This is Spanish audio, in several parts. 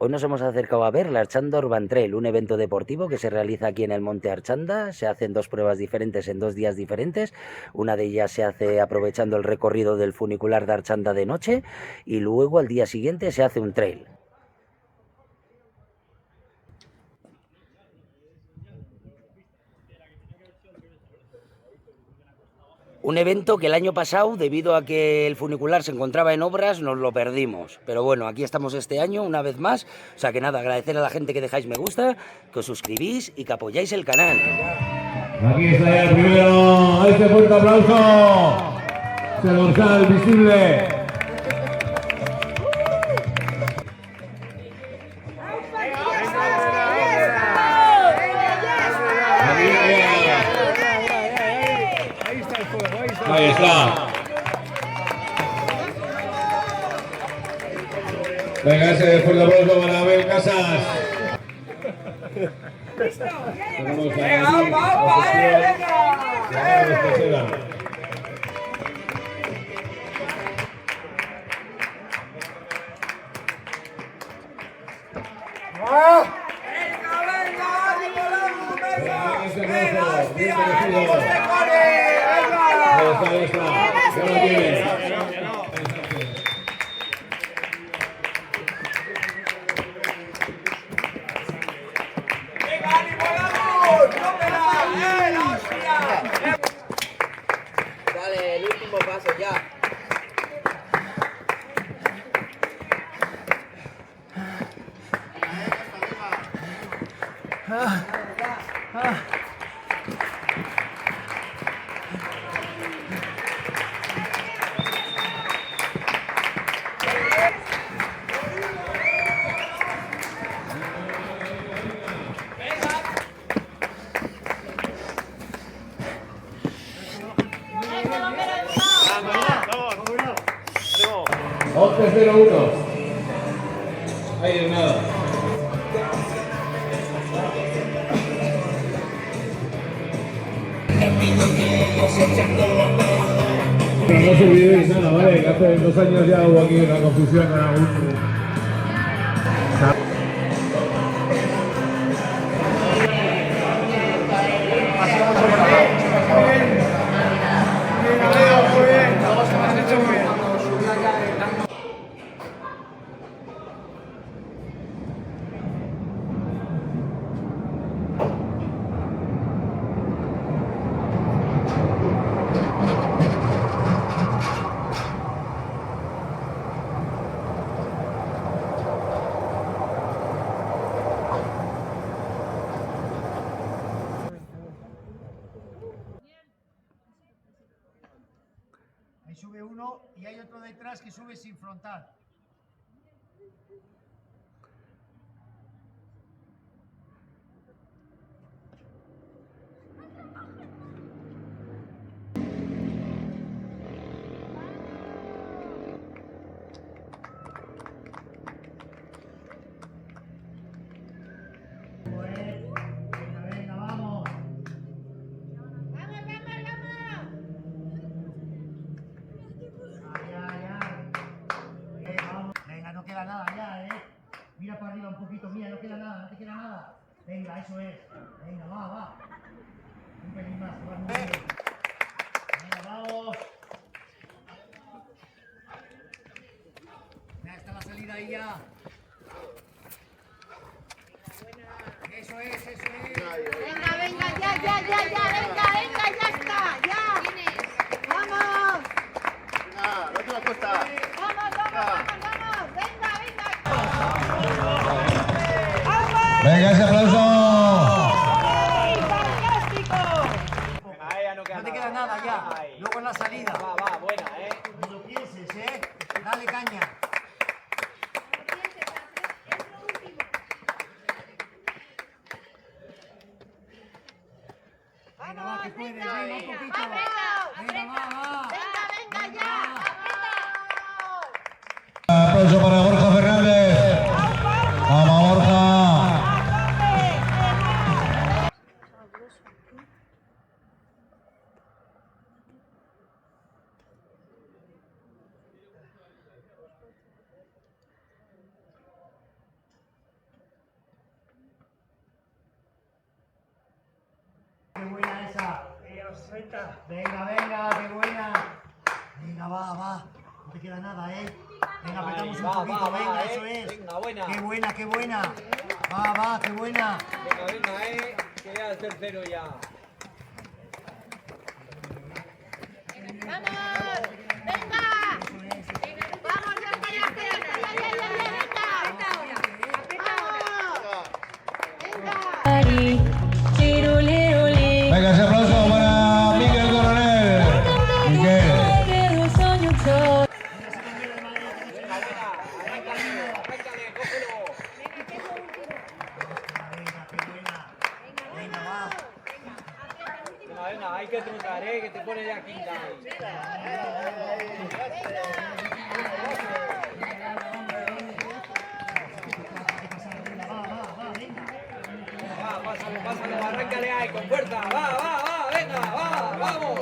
Hoy nos hemos acercado a ver la Archanda Urban Trail, un evento deportivo que se realiza aquí en el Monte Archanda. Se hacen dos pruebas diferentes en 2 días diferentes. Una de ellas se hace aprovechando el recorrido del funicular de Archanda de noche y luego al día siguiente se hace un trail. Un evento que el año pasado, debido a que el funicular se encontraba en obras, nos lo perdimos. Pero bueno, aquí estamos este año, una vez más. O sea que nada, agradecer a la gente que dejáis me gusta, que os suscribís y que apoyáis el canal. Aquí está ya el primero, este fuerte aplauso. Es el dorsal visible. Ahí está. Venga, ese fuerte aplauso para Abel Casas. Dale, el último paso ya. Otro 0-1. Ahí es nada. Pero no os olvidéis nada, ¿vale? Que hace 2 años ya hubo aquí una confusión en algún... Ahí sube uno y hay otro detrás que sube sin frontal. Venga, venga, vamos. Venga, no queda nada ya, Mira para arriba un poquito, mira, no queda nada, no te queda nada. Venga, eso es. Venga, va. Un pelín más, vas muy bien. Venga, vamos. Ya está la salida ahí ya. Eso es. Venga, ya, ya está, ya. Vamos. No te va a costar. Vamos, venga. Venga, ese aplauso. No te queda nada ya. Luego en la salida. Va, buena, No lo pienses, Dale caña. Venga, va, que puedes. Venga, un poquito. Venga, va. Venga, ya. Aplauso para Borja Fernández. Vamos, Borja. Venga, venga, qué buena. Venga, va. No te queda nada, ¿eh? Venga, apretamos un poquito, venga, eso es. Venga, buena. Qué buena, qué buena. Va, qué buena. Venga, que ya el tercero ya. ¡Vamos! ¡Venga! ¡Vamos, ya está, ya! ¡Venga! Venga, ese aplauso para Miguel Coronel. Miguel. Arráncale, cógelo. Venga, qué buena. Venga, va. Venga, hay que trotar, que te pone ya quinta. Pásalo, arráncale ahí, con fuerza. Va, venga, vamos.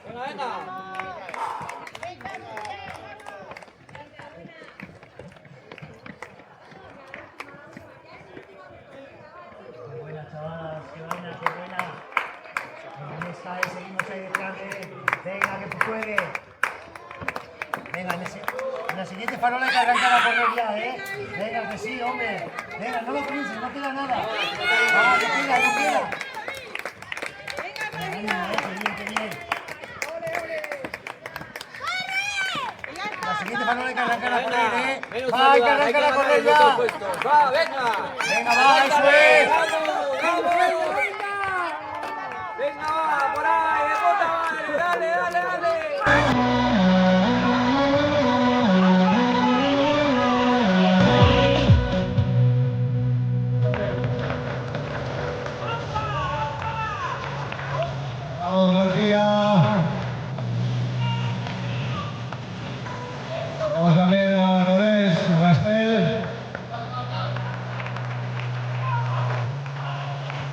Venga. Qué buena, chavalas, qué buena. Ahí está, seguimos ahí detrás de él. Venga, que tú puedes. Venga, en la siguiente farola hay que arrancar a correr ya, ¿eh? Venga, que sí, hombre. Venga, no lo pienses, no queda nada. No queda. Venga, qué bien. La siguiente farola hay que arrancar a correr, ¿eh? Va, hay que arrancar a correr ya. Va, venga. Venga, va, eso es. Vamos. Venga, va, por ahí, de puta madre. Dale. Vamos, García. Vamos también a Norés, Rastel.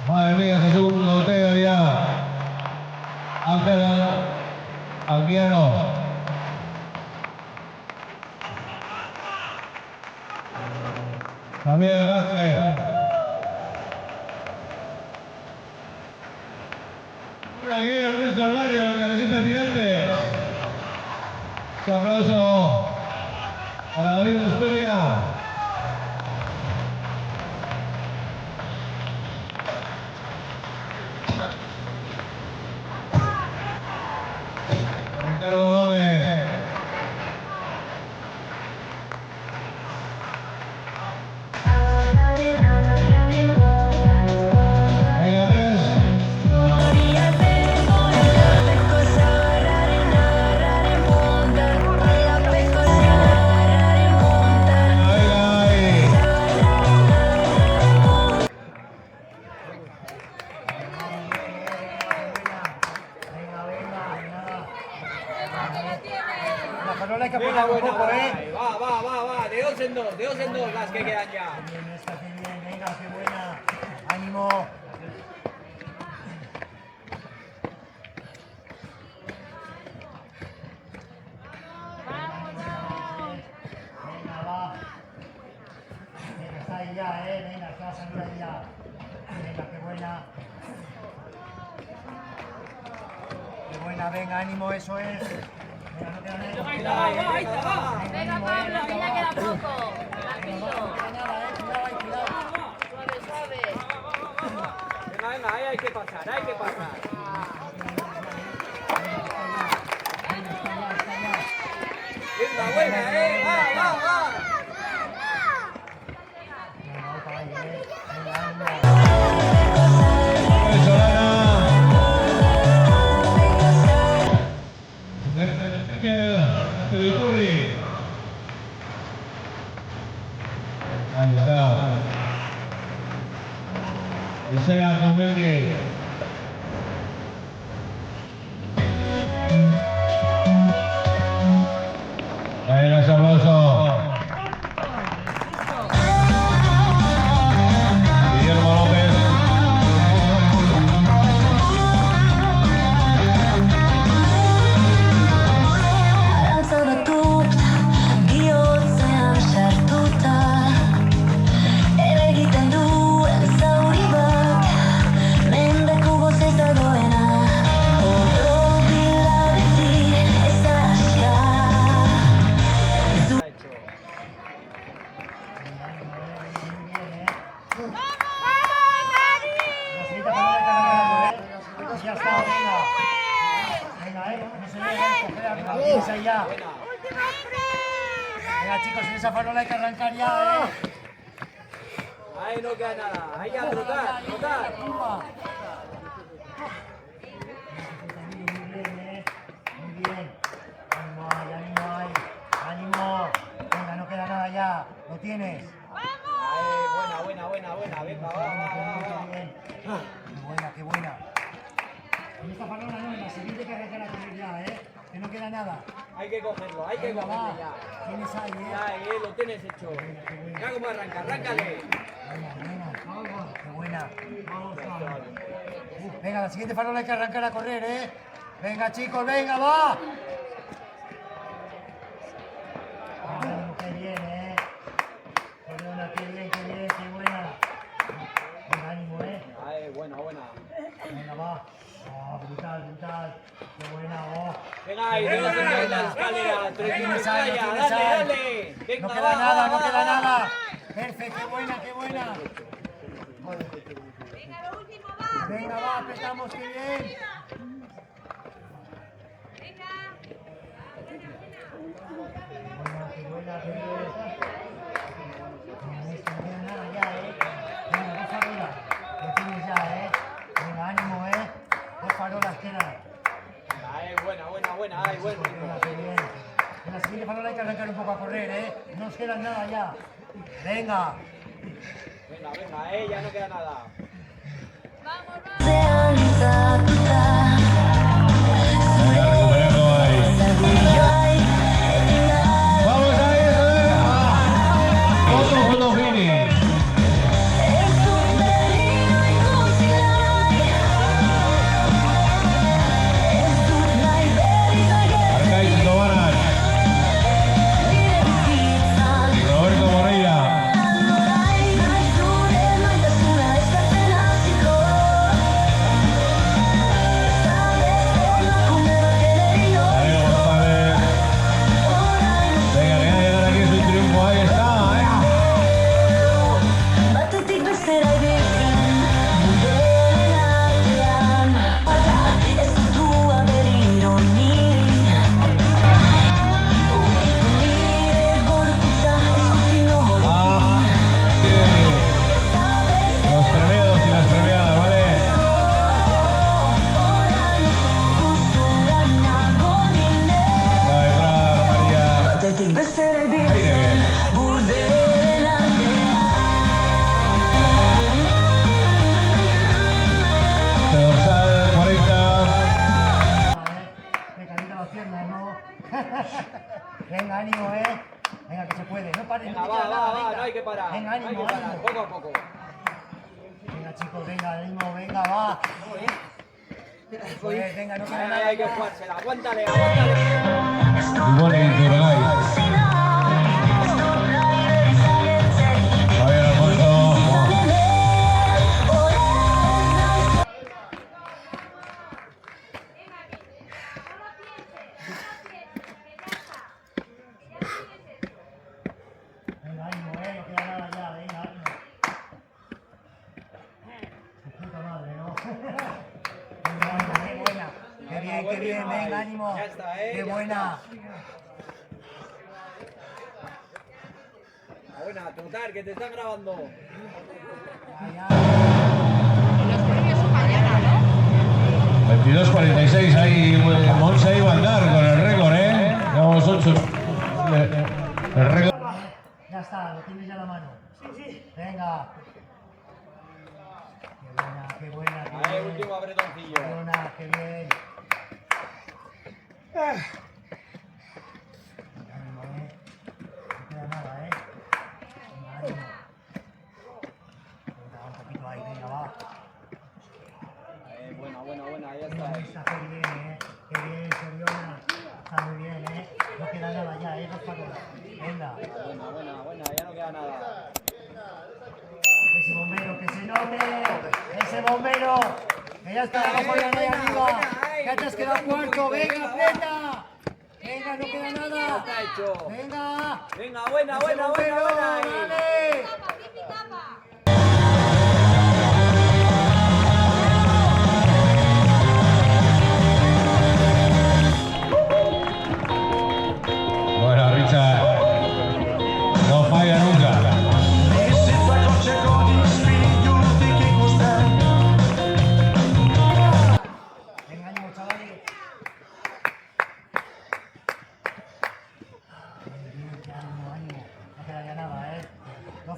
Madre mía, ese segundo teo ya. Ángel Almiano. También Ángel. Por aquí el resto del barrio, el que necesita tirante. Un aplauso para David Esperia. Ricardo Gómez. Venga, tres. Venga, ahí. La farola hay que Venga, apurar un buena, poco, ¿eh? Va, de dos en dos las que quedan ya. Qué bien esta, qué bien, venga, qué buena. Ánimo. Venga, va. Venga, está ahí ya, venga, está saliendo ahí ya. Venga, qué buena. Qué buena, venga, ánimo, eso es. Venga, no queda nada. Venga, Pablo, que ya queda poco. Cuidado, cuidado. Suave, suave. Venga, ahí hay que pasar. Venga, buena, va. Ahí está. Y sea con Melgui. Venga, ese aplauso. Guillermo López. Eragiten duen zauri bat Venga, chicos, en esa farola hay que arrancar ya, Ahí no queda nada. Ahí a trotar, trotar. Muy bien. Ánimo ahí, ánimo ahí. Ánimo. Venga, no queda nada ya. Lo tienes. Ahí, buena. Venga, va. Qué buena, qué buena. En esta farola no, en la siguiente que arrancar a correr ya, que no queda nada. Hay que cogerlo Venga, va. ya. Tienes ahí, Ya, lo tienes hecho. Mira cómo arranca, arráncale. Qué buena. Venga, la siguiente farola hay que arrancar a correr, Venga, chicos, venga, va. Qué bien, Perdona, qué bien, qué buena. Venga, ánimo, Ahí, buena. Venga, va. Brutal. Qué buena, Venga, ahí, venga, en la escalera. Tienes ahí, Dale. Venga, No queda nada. Perfecto, qué buena. Venga, lo último, va. Venga, va, apretamos, qué bien. Venga. Qué buena. No queda nada ya, Venga, dos farolas. Lo tienes ya, Venga, ánimo, Dos farolas quedan. Ahí, buena. Ahí, buen ritmo. Venga, qué bien. En la siguiente farola hay que arrancar un poco a correr, No nos queda nada ya. Venga. Venga, ya no queda nada. Recuperando ahí. Vamos ahí, foto finish. Arcaiz Tobaras. Roberto Moreira. Venga, ánimo, Venga, que se puede. No pares, Venga, no te queda nada, va, no hay que parar. Venga, ánimo, no hay que parar, ánimo. poco a poco. Venga, chicos, venga, ánimo, venga, va. Joder, venga, no queda nada. Hay que jugársela, aguántale. Igual en Turgay. Javier Alfonso. Venga, ánimo, no queda nada ya, venga, ánimo. Su puta madre, ¿no? Venga, ánimo, qué buena. Qué bien, venga, ánimo. Ya está, Qué ya buena. Buena, trotar, que te están grabando. Los premios son mañana, ¿no? 22:46 ahí Monse iba a andar con el récord, Llevamos 8. El récord. Ya está, lo tienes ya en la mano. Sí. Venga. Qué buena, qué Ahí, bien. último apretoncillo. Qué buena, qué bien. Ánimo, no queda nada, Venga, ánimo. Venga, un poquito ahí, venga, va. Buena, ya está. Está muy bien, Qué bien, Soriona. Está muy bien, No queda nada ya, Dos farolas. Venga. Buena, ya no queda nada. Ese bombero, que se note. Ese bombero. Que ya está la copa ahí arriba. Que te has quedado cuarto. Venga, aprieta. Venga, no queda nada. Ya está hecho. Venga. Venga, buena. Dale. Tapa, pipi, tapa. Bueno, Richard.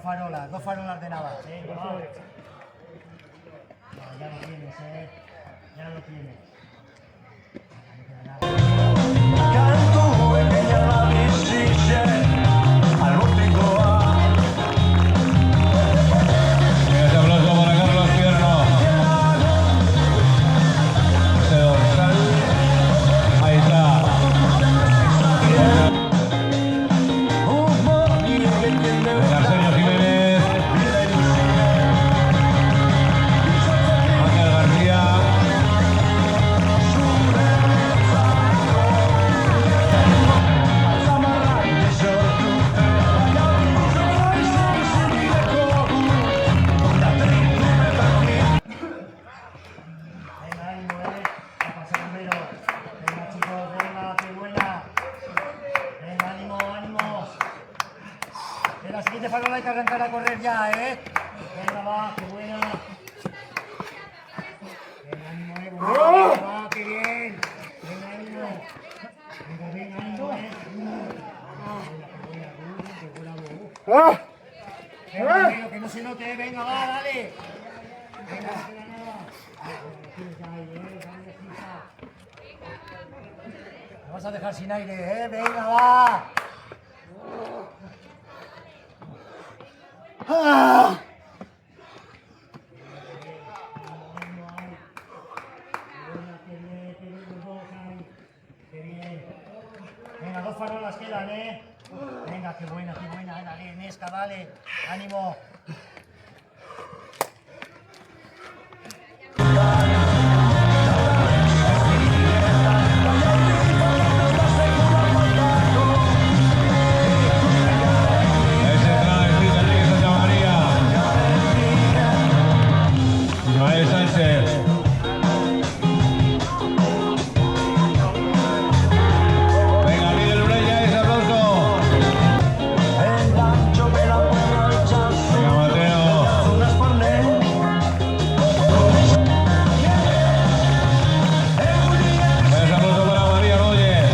dos farolas de nada. Venga, va. No, ya lo tienes, ya lo tienes. No queda nada. Ese aplauso para Carlos Pierno. Ese dorsal. Ahí está. Arsenio Jiménez. Ángel García. Venga, ánimo, a pasar primero. Venga, chicos, venga, qué buena. Venga, ánimo, ánimo. En la siguiente farola hay que arrancar a correr ya, Venga, va, qué buena. Venga, ánimo, venga, va, qué bien. Venga, ánimo. Venga, ánimo, Venga, que no se note, venga, va, dale. Venga, no queda nada. Me vas a dejar sin aire, venga, va. Venga, dos farolas quedan, Venga, qué buena, dale, Nesca, dale, ánimo. Ese trae Luis Enrique Santa María. Ismael Sánchez. Venga, Miguel Ureña, ese aplauso. Venga, Mateo. Ese aplauso para María Roger.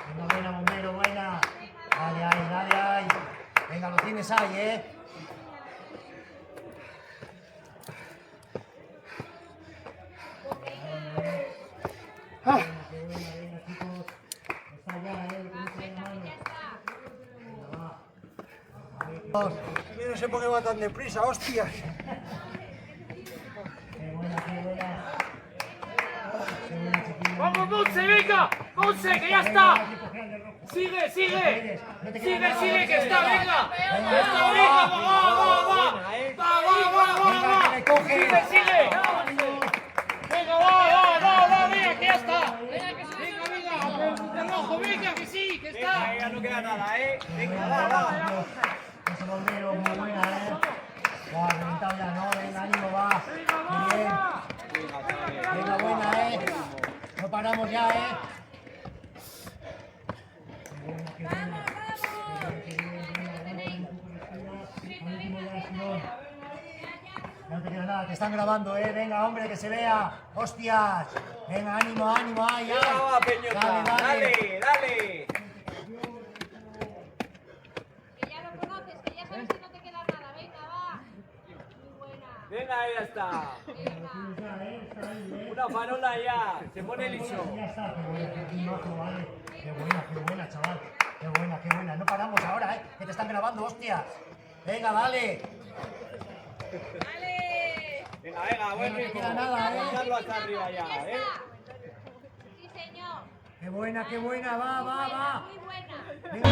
Venga, buena, bombero, buena. Dale ahí, dale ahí. Venga, lo tienes ahí, Venga, chicos. Está ya, lo tenéis ahí en la mano. Venga, va. Yo no sé por qué va tan deprisa, hostias. Qué buena, qué buena. Qué buena, chiquilla. ¡Vamos, Monse, venga! ¡Monse, que ya está! ¡Sigue, sigue! ¡Sigue, que está, venga! ¡Está, venga! ¡Va! ¡Sigue! ¡Venga, va! ¡Venga, que ya está! ¡Venga, rojo, venga, que sí, que está! Ya no queda nada, Venga, Ese bombero, muy buena, Va, reventado ya, ¿no? Venga, ánimo, va. Muy bien. Venga, buena, No paramos ya, Qué buena, qué buena. Qué bien, al último de la acción. No te queda nada, te están grabando, Venga, hombre, que se vea. ¡Hostias! Venga, ánimo, ay, ay. va, Peñota! ¡Dale! Que ya lo conoces, que ya sabes que no te queda nada. Venga, va. Muy buena. Venga, ahí ya está. Venga. Está ahí, Una farola ya. Se pone liso. Ya está, qué buena, qué pimazo, vale. Qué buena, chaval. Qué buena. No paramos ahora, que te están grabando, hostias. Venga, dale. ¡Dale! Venga, buen No te ritmo. queda nada, Mandarlo hasta arriba ya, ¡Ya está! Sí, señor. Qué buena, va. Muy buena. Venga,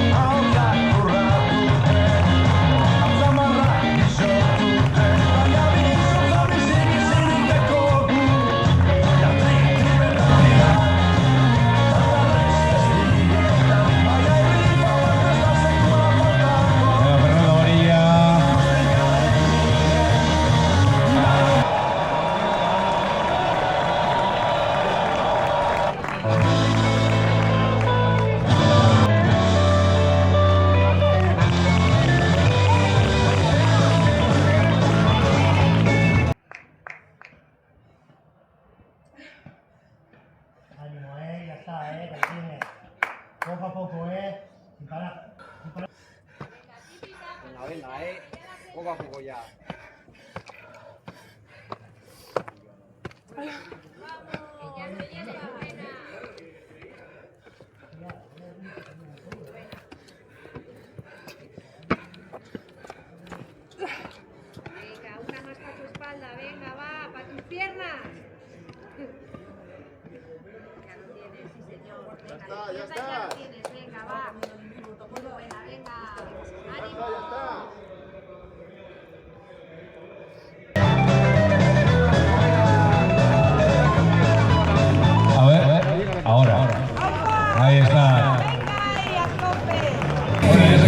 Fernando Varilla. Ánimo, ya está, que lo tienes. Poco a poco, sin parar. Venga, poco a poco ya. Venga, una más para tu espalda, venga, va, para tus piernas. Ya lo tienes, sí señor. Venga, ya lo tienes, venga, va. Muy buena, venga. ¡Ánimo! A ver, ahora. Ahí está. Bueno, ya sé.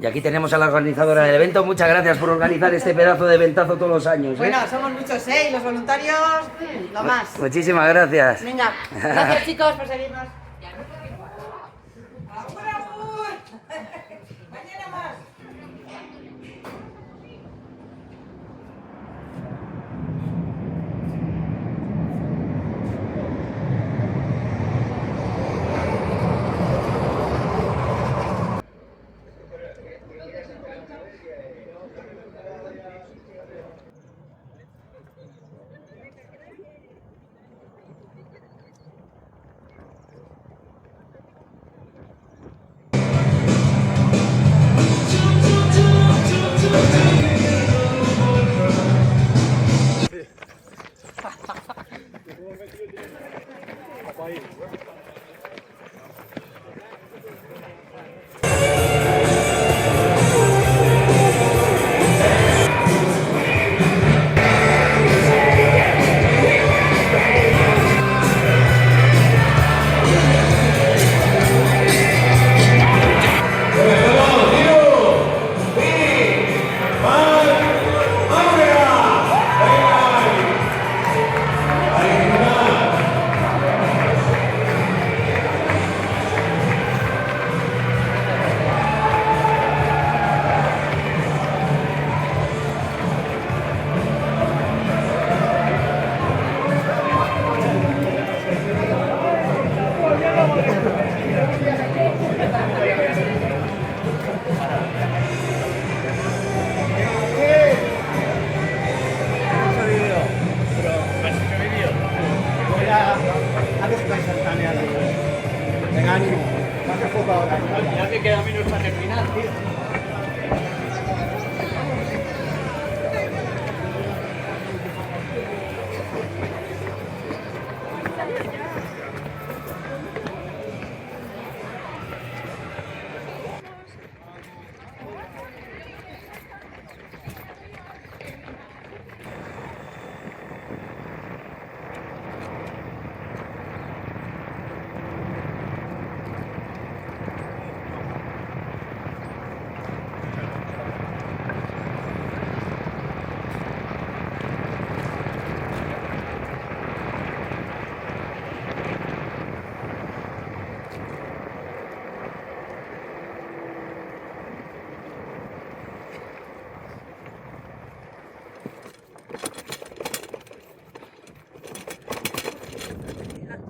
Y aquí tenemos a la organizadora del evento. Muchas gracias por organizar este pedazo de eventazo todos los años. Bueno, somos muchos, ¿eh? Y los voluntarios, lo más. Muchísimas gracias. Venga, gracias chicos por seguirnos. Venga, ánimo. Más que foto ahora. Ya te queda menos para terminar, tío.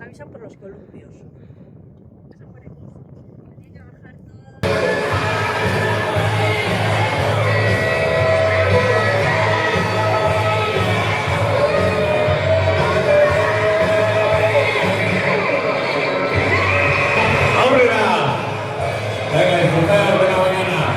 Avisan por los columpios. Venga, disfrutar, buena mañana.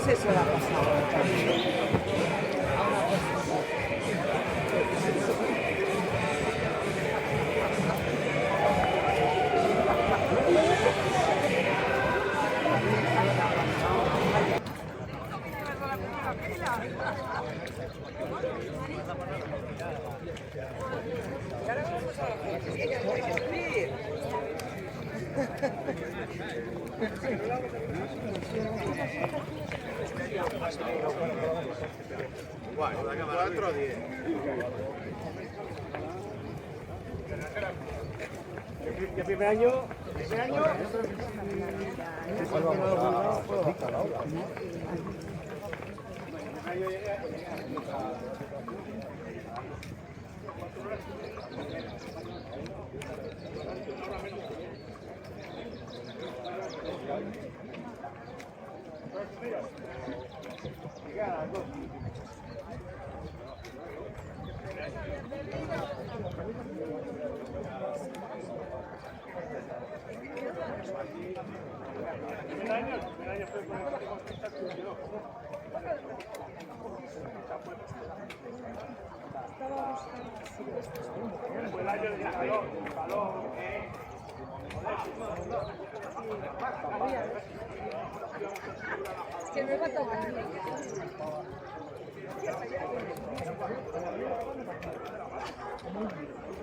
sé si lo ha pasado. ¿De primer año?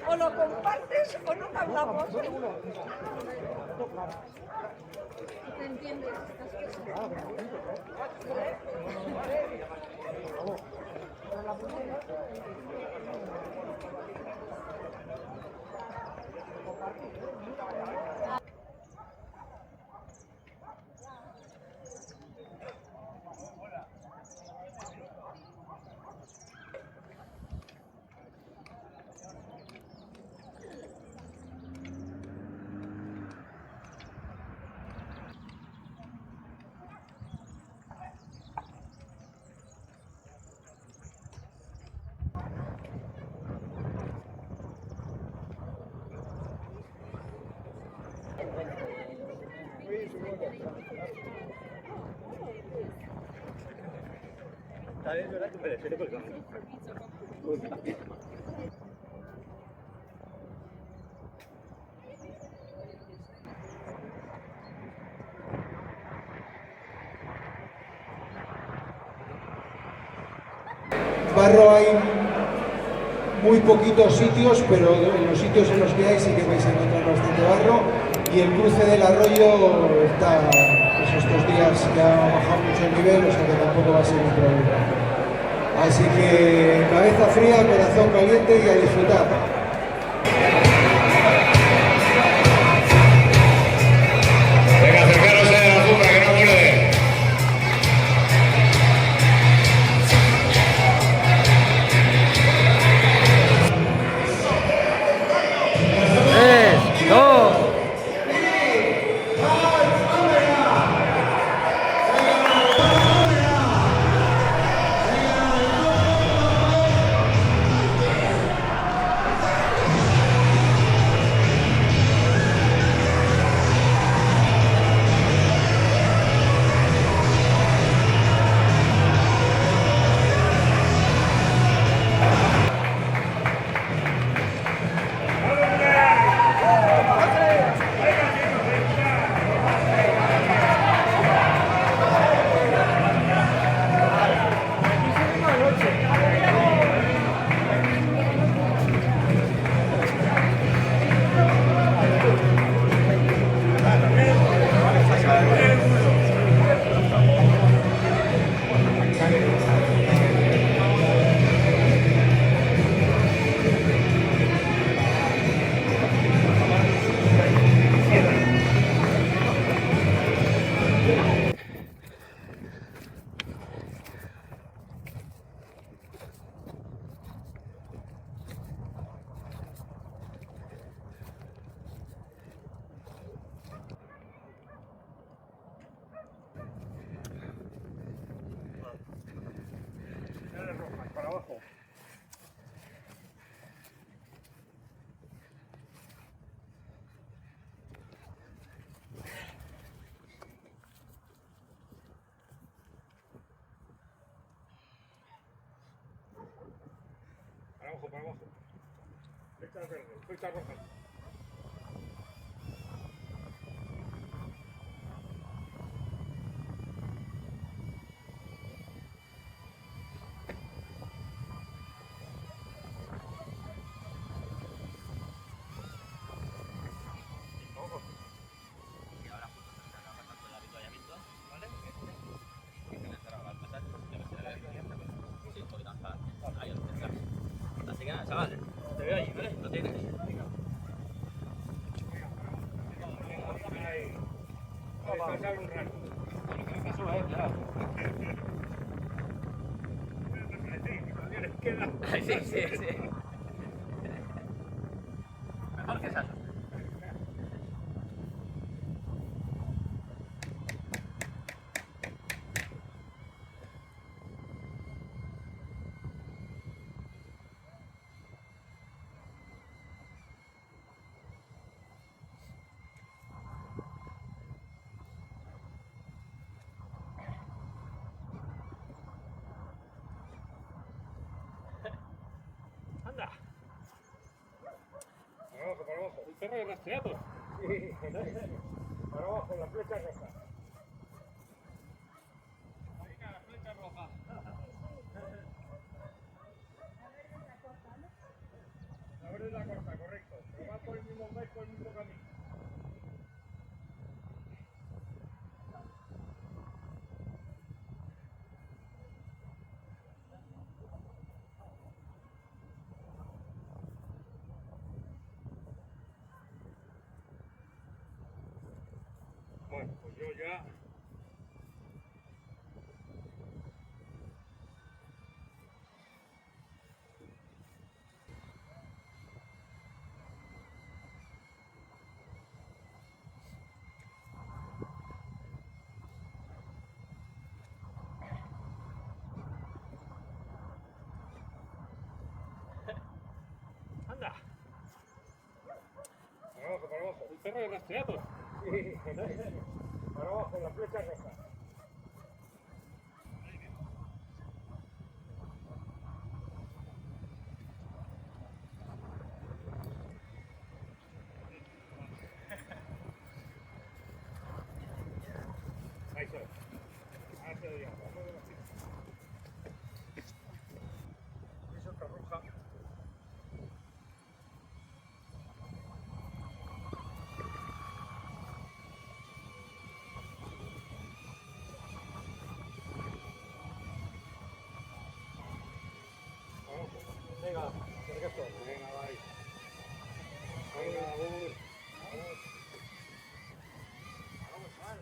O lo compartes o no hablamos. ¿Te entiendes estas cosas? ¿Sabes? ¿Verdad? Que me refiero con barro hay muy poquitos sitios, pero en los sitios en los que hay sí que vais a encontrar bastante barro, y el cruce del arroyo está, pues estos días ya ha bajado mucho el nivel, o sea que tampoco va a ser un problema. Así que cabeza fría, corazón caliente y a disfrutar. Venga, acercaros a la alfombra, que no muerde. Tres, dos. abajo, para abajo. Flecha verde, flecha roja. Y ahora justo se acaba pasando el avituallamiento, ¿vale? Que se le cerraba al pasar, pues debe ser el avituallamiento. Sí, un poquito más para ahí, donde está. Así que nada, chavales, te veo allí, ¿vale? Lo tienes. Ahí. Descansar un rato. Claro. Todavía les queda. Sí, sí, sí. Mejor que esas. Anda. Para abajo, para abajo. Un perro de rastreado. Sí. Para abajo, la flecha roja. Venga, la flecha roja. La verde es la corta, correcto. Pero va por el mismo mes, por el mismo camino. Bueno, pues yo ya... Anda. Para abajo. Un perro de rastreado. Sí. Para abajo, la flecha roja. Ahí está. Ahora se lo digo. Vamos de la flecha. Eso está roja. Venga, perfecto. Venga, bye. Venga, vamos. Vamos, Juan.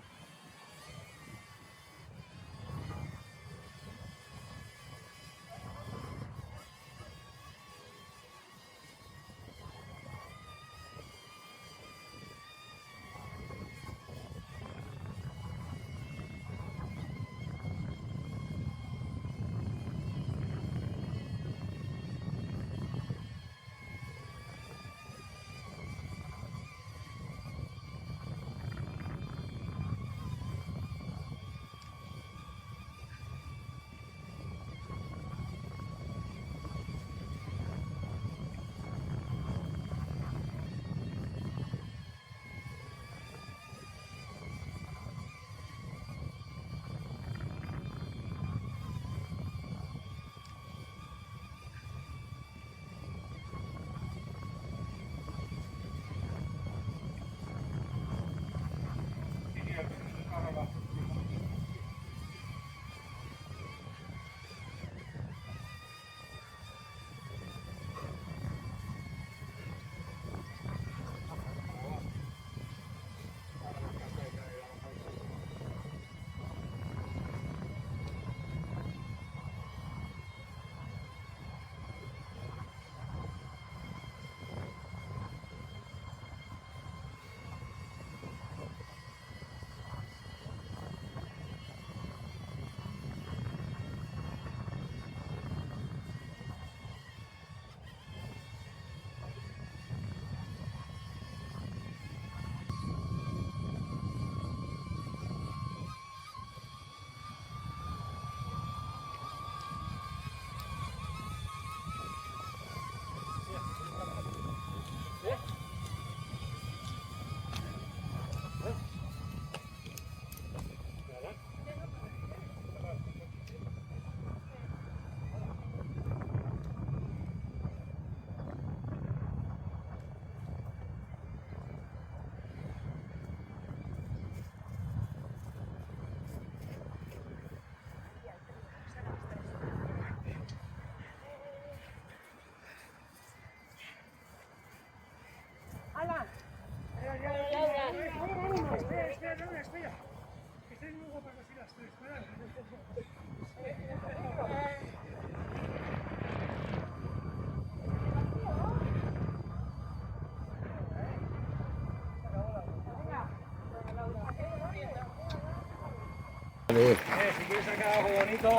Si quieres sacar algo bonito,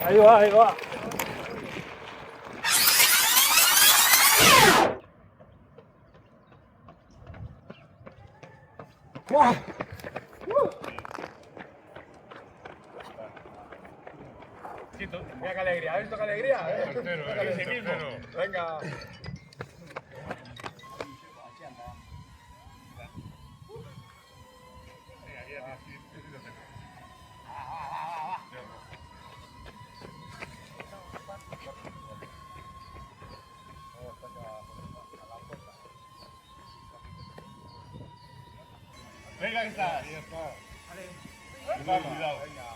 ahí va, ahí va. Mira qué alegría, ¿has visto qué alegría? Venga. Venga, que está. Ahí está. Vale. Cuidado. Venga.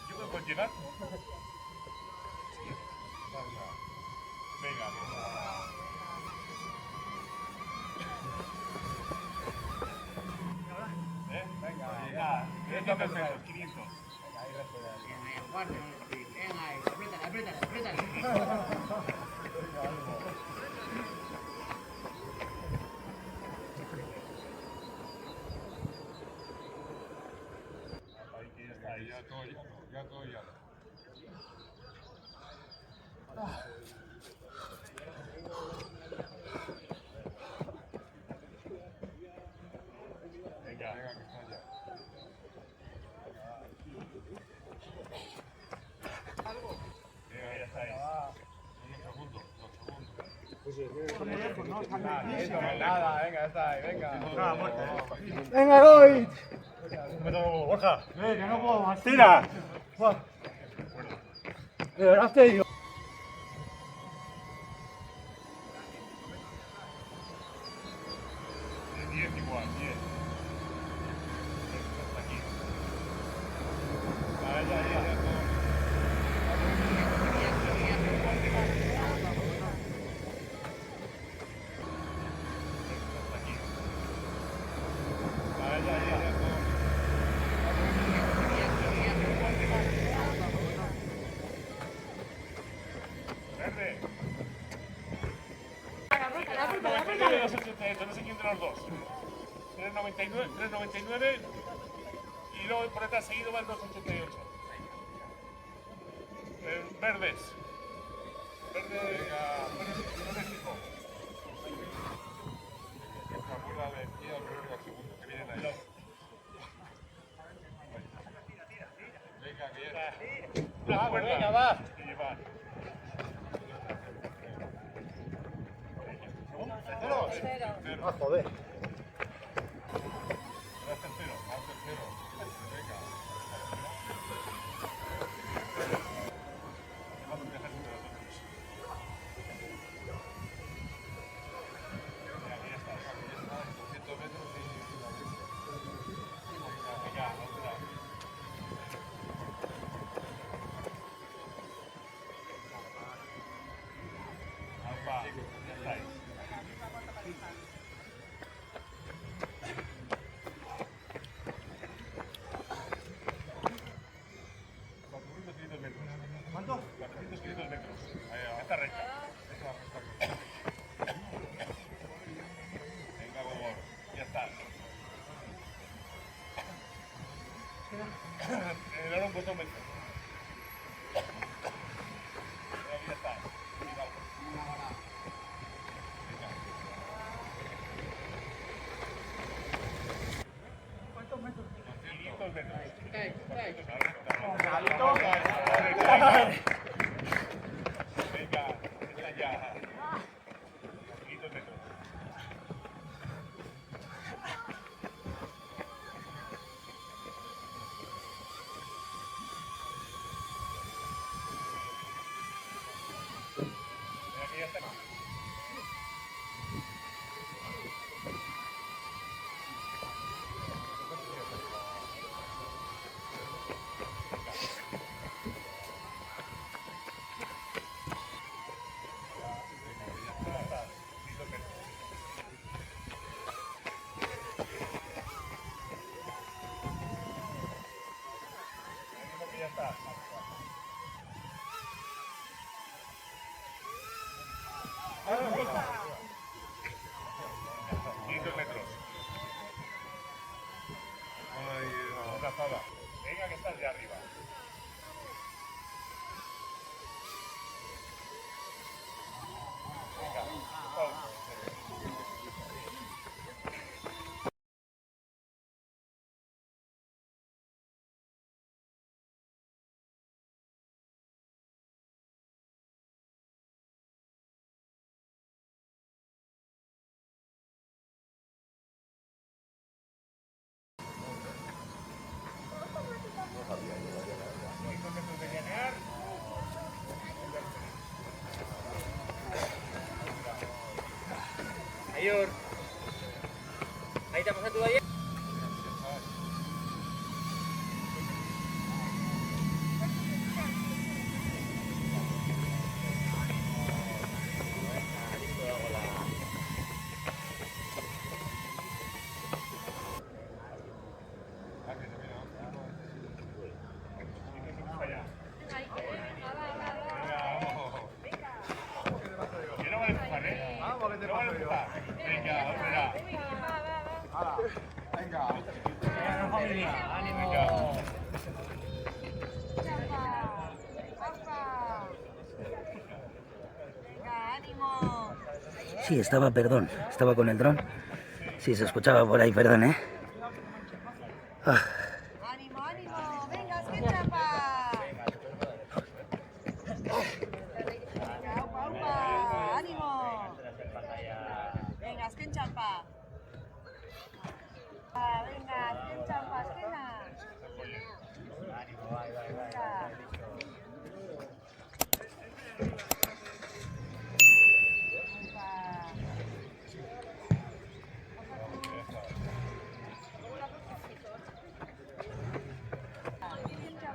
¿Yo me puedo llevar? Venga. Venga. 500 pesos, 500. Ya. Venga, que está ya. Ya está ahí. Unos segundos. Nada, venga, ya está ahí, venga. Venga, Goy. Borja. Que no puedo más. ¡Tira! De verdad te digo. No sé quién de los dos. 3.99 y luego por detrás seguido va el 2.88. Verdes. Verde fijo. Venga, que ya. Venga, va. Ah, joder. Tercero. Venga. ¿Cuánto? 400 metros. Esta recta. Venga, Gogor. Ya está. Ahora un botón metro. Ya está. ¿Cuántos metros? 500 metros. Venga, está ya. 500 metros. Venga, que ya está. avanzada. Venga, que estás de arriba. Venga, Ayur. Ahí te pasas tú ayer. Que no vale empujar, ¿eh? Vamos, que te paso yo. Venga, venga. Venga. Ánimo. Venga, ánimo. Sí, estaba con el dron. Sí, se escuchaba por ahí, perdón, ¿eh? Ah. Ánimo, ánimo. Venga, es que chapa. Venga, upa, upa. Ánimo. Venga, es que chapa. Venga, es que chapa, es que nada. Venga.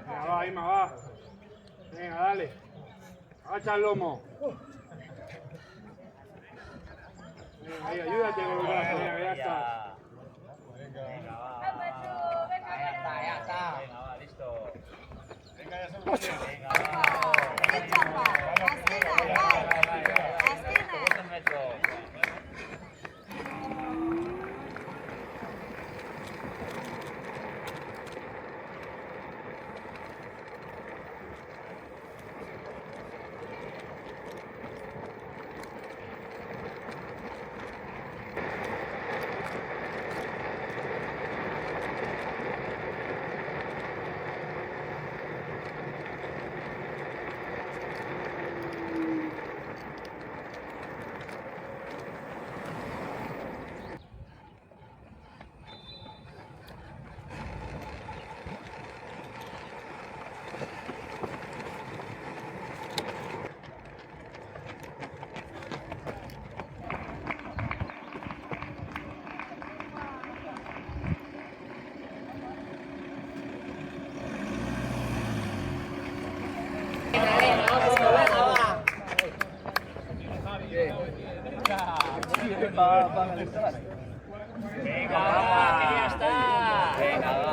Venga, va, Ima, va. Venga, dale. Agacha el lomo. Venga, ahí, ayúdate con los brazos. Venga, ya está. Venga, va, listo. Venga, ya son 10. Venga, va. ¡Qué chapa! ¡Asquena! ¡Vai! ¡Asquena! Venga, va, que ya está. Venga, va.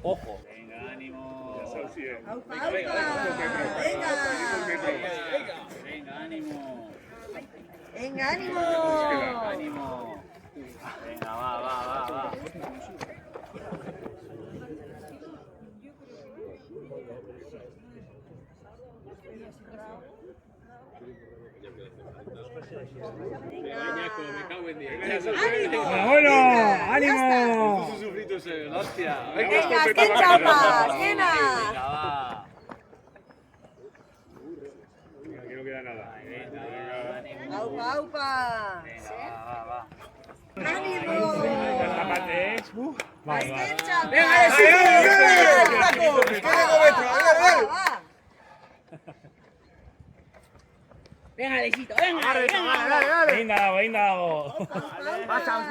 Ojo. Venga, ánimo. ¡Aupa, aupa! ¡Venga! Venga, ánimo. ¡Venga, ánimo! Ánimo. Venga, va. Me cago en 10. ¡Ánimo! ¡Ánimo! Sus sufritos, hostia. ¡Venga, qué chapas! ¡Llena! Venga, va. Aquí no queda nada. Venga, ánimo. ¡Aupa, aupa! Venga, va. ¡Ánimo! Tápate. ¡Qué chapas! ¡Venga, ¡Sí, Paco! va! Venga, Alexito, venga, Venga, venga. Vas out.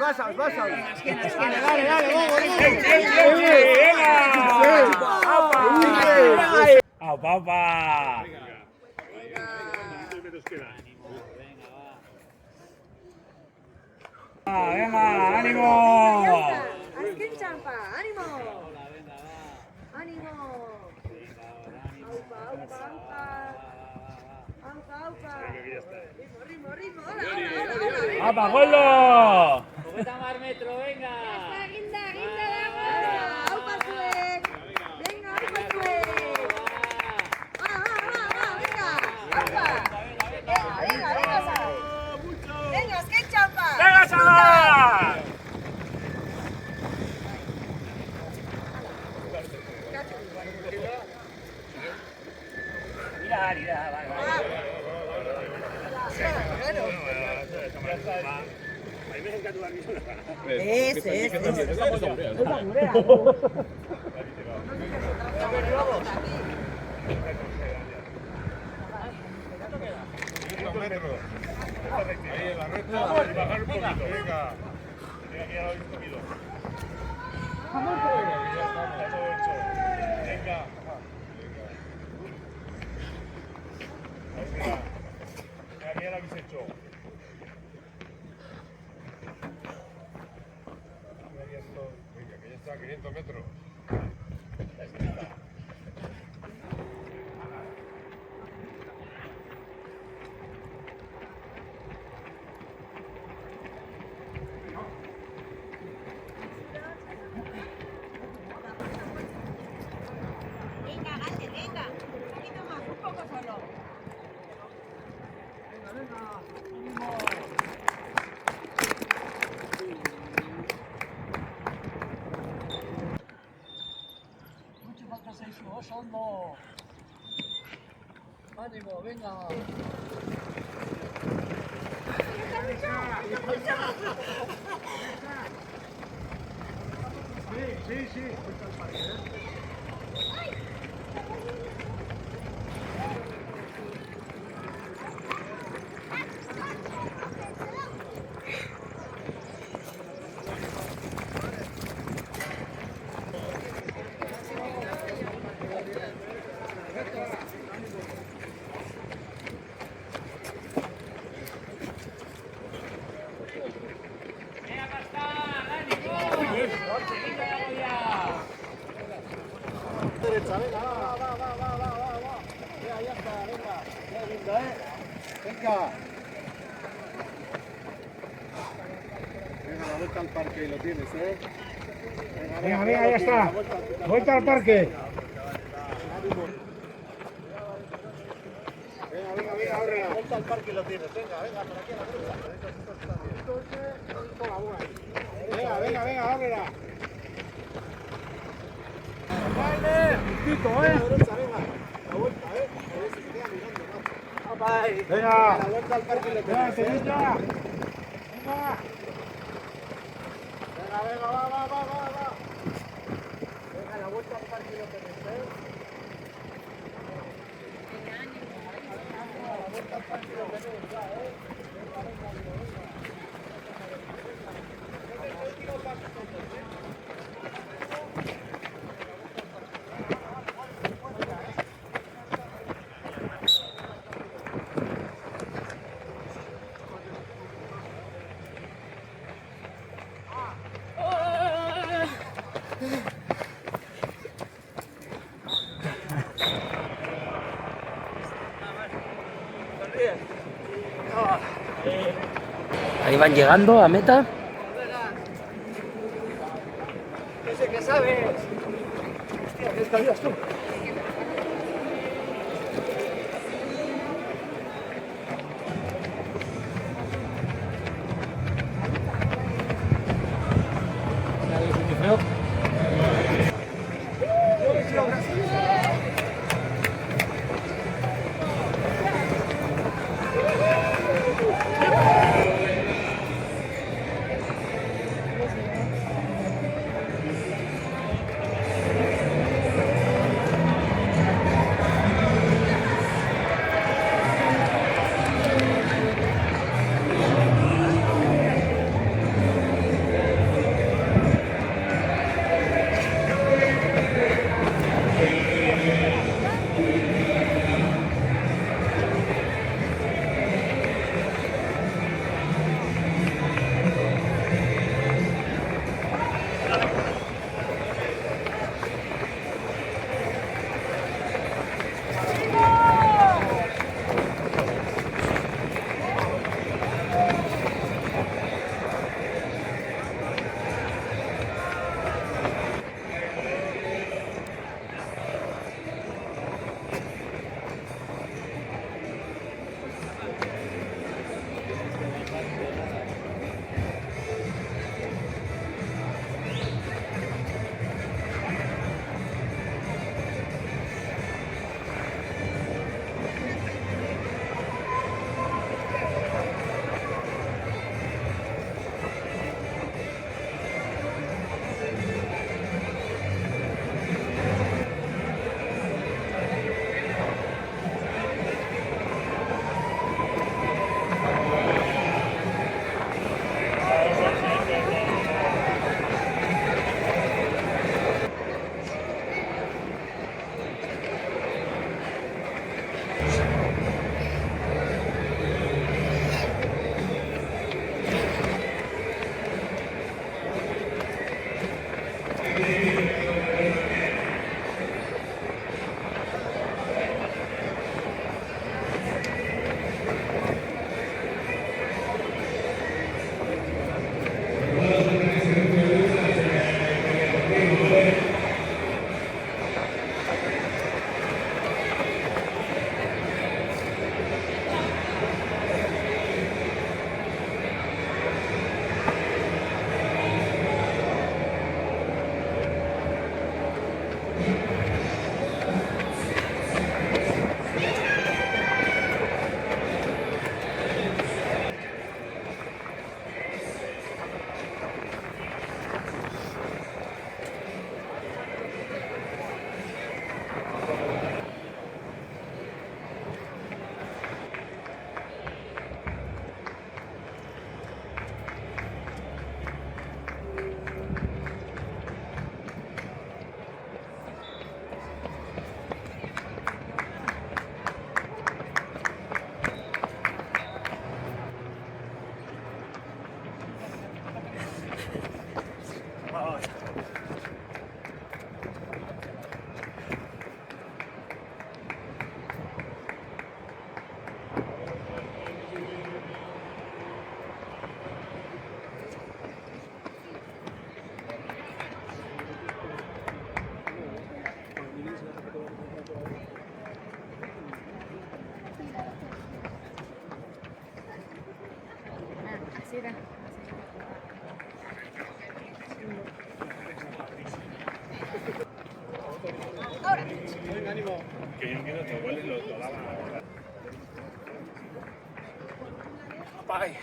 Aupa, aupa. Venga, ánimo. ¡Azken txampa! ¡Ánimo! ¡Ánimo! ¡Aupa, aupa, aupa! ¡Aupa, aupa! ¡Ritmo! ¡Hola! ¡Apa, Goldo! 50 metro, venga. ¡Guinda dago! ¡Aupa zuek! ¡Venga, aupa zuek! ¡Va! ¡Venga! ¡Aupa! ¡Venga, azken txampa! ¡Venga, chaval! Mira, vale. Ahí en la recta, bajar un poquito, venga. Venga, que ya lo habéis comido. Ya está todo hecho. Venga. Ahí está. Venga, que ya lo habéis hecho. Venga, que ya está, 500 metros. Venga, Gante, venga. Un poquito más, un poco solo. Mucho falta 6 hondo. Ánimo, venga. Sí. venga. Venga, la vuelta al parque y lo tienes, ¿eh? Venga, ya está. Vuelta al parque. Venga, ábrela. Vuelta al parque y lo tienes. Venga, por aquí a la derecha. Venga, ábrela. ¡Vale! Justito, ¿eh? La vuelta, ¿eh? A ver si se queda mirando, macho. Venga. La vuelta al parque y lo tienes. Venga. Va. Venga, la vuelta al parque y lo tenés, ¿eh? La vuelta al parque y lo tenés ya, ¿eh? El último paso, Ahí van llegando a meta. Ese que sabes. Hostia, ¿qué escalas tú? Que yo quiero que igual lo lavan ahora. Apague.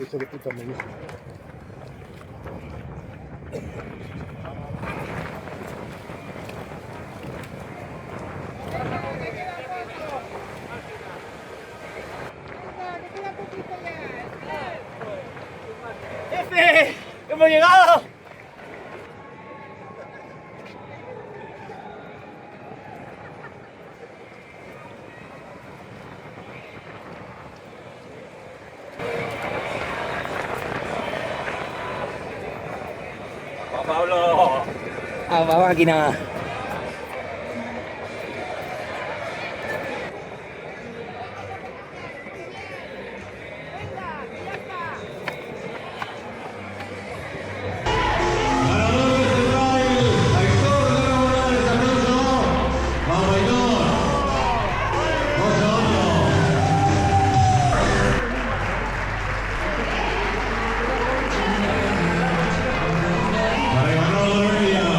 Hijo de puta me dice. ¡Jefe! ¡Hemos llegado! Pablo. ¡Apa, máquina! Para Imanol Doria,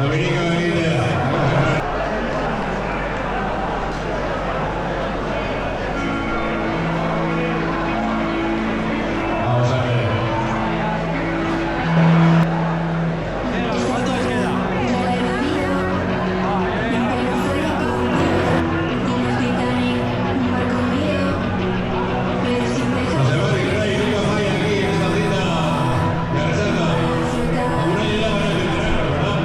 Dominica Benítez. Vamos a ver. José Mari Rey nunca falla aquí en esta cita de Archanda. Aún hay la hora de entrar, ¿verdad?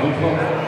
Adolfo.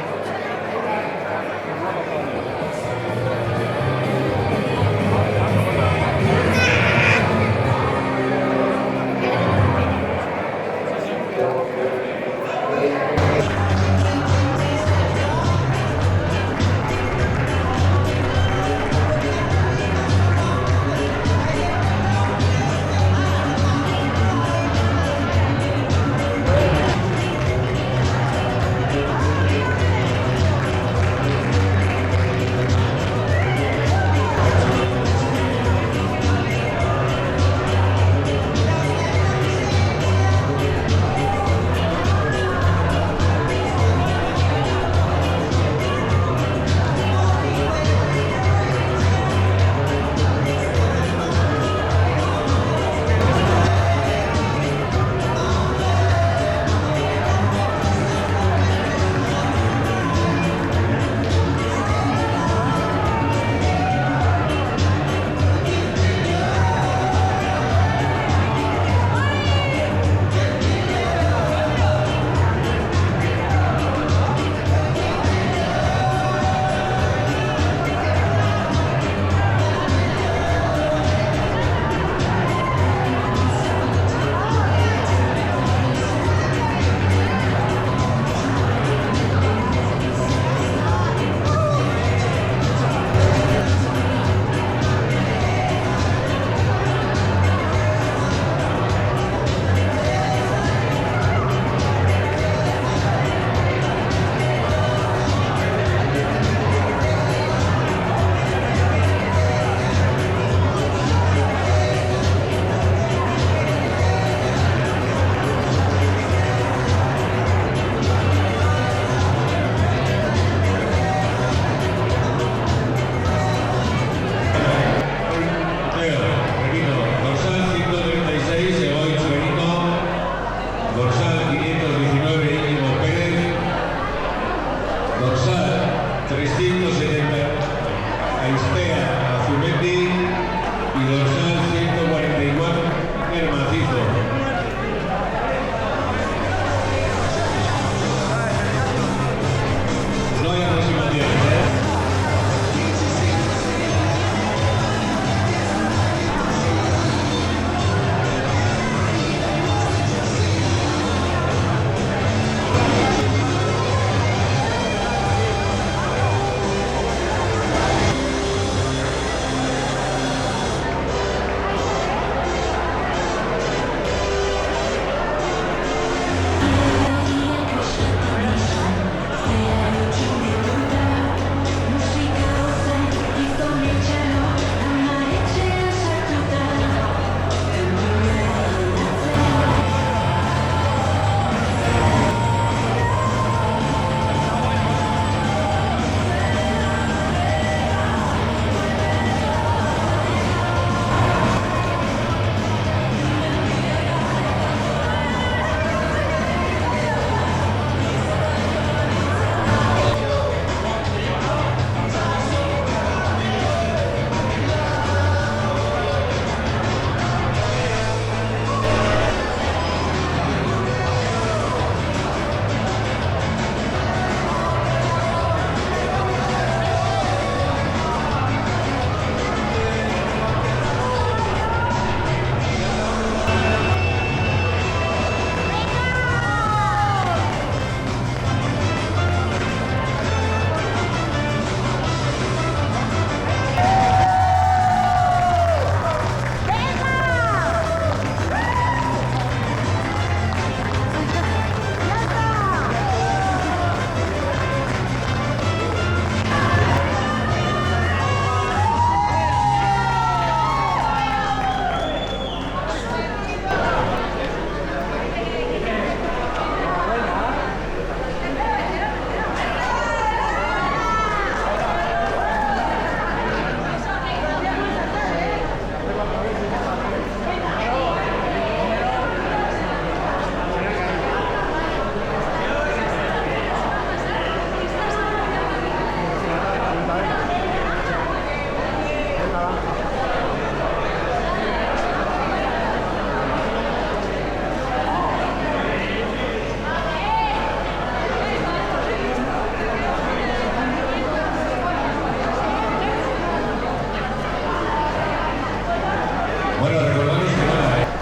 Bueno, recordamos que nada,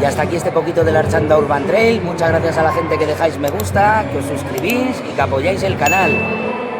Y hasta aquí este poquito del Archanda Urban Trail. Muchas gracias a la gente que dejáis me gusta, que os suscribís y que apoyáis el canal.